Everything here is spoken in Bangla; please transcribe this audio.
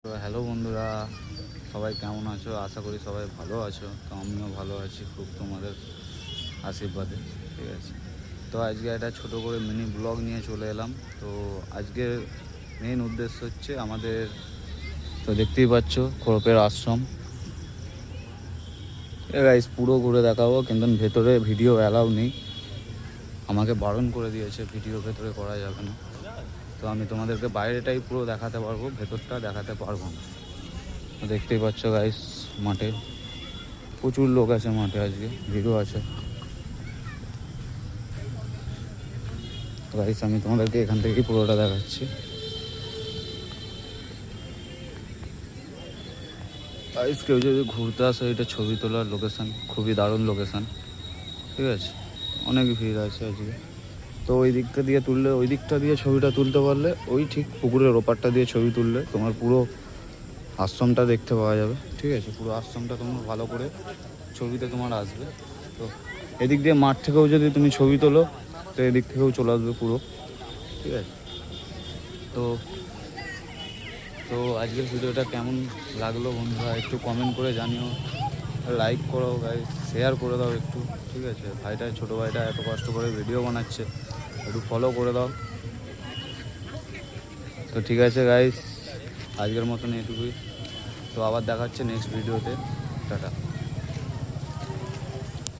তো হ্যালো বন্ধুরা, সবাই কেমন আছো? আশা করি সবাই ভালো আছো। তো আমিও ভালো আছি খুব তোমাদের আশীর্বাদে। ঠিক আছে, তো আজকে একটা ছোট করে মিনি ব্লগ নিয়ে চলে এলাম। তো আজকের মেন উদ্দেশ্য হচ্ছে আমাদের, তো দেখতেই পাচ্ছ খোরপের আশ্রম। গাইস পুরো ঘুরে দেখাবো, কিন্তু ভেতরে ভিডিও অ্যালাউ নেই, আমাকে বারণ করে দিয়েছে, ভিডিও ভেতরে করা যাবে না। তো আমি তোমাদেরকে বাইরেটাই পুরো দেখাতে পারবো, ভেতরটা দেখাতে পারবো না। তো দেখতেই পাচ্ছ গাইস, মাঠে প্রচুর লোক আছে, মাঠে আজকে ভিড়ও আছে। তো গাইস আমি তোমাদেরকে এখান থেকেই পুরোটা দেখাচ্ছি। গাইস কেউ যদি ঘুরতে আসে, এটা ছবি তোলার লোকেশান, খুবই দারুণ লোকেশান। ঠিক আছে, অনেক ভিড় আছে আজকে। তো ওই দিকটা দিয়ে তুললে, ওই দিকটা দিয়ে ছবিটা তুলতে পারলে, ওই ঠিক পুকুরের ওপারটা দিয়ে ছবি তুললে তোমার পুরো আশ্রমটা দেখতে পাওয়া যাবে। ঠিক আছে, পুরো আশ্রমটা তোমার ভালো করে ছবিতে তোমার আসবে। তো এদিক দিয়ে মাঠ থেকেও যদি তুমি ছবি তোলো, তো এদিক থেকেও চলে আসবে পুরো। ঠিক আছে, তো তো আজকের ভিডিওটা কেমন লাগলো বন্ধুরা একটু কমেন্ট করে জানিও, লাইক করো গাইস, শেয়ার করে দাও একটু। ঠিক আছে, ভাইটা, ছোটো ভাইটা এত কষ্ট করে ভিডিও বানাচ্ছে, একটু ফলো করে দাও। তো ঠিক আছে গাইস, আজকের মতন এটুকুই। তো আবার দেখা হচ্ছে নেক্সট ভিডিওতে। টাটা।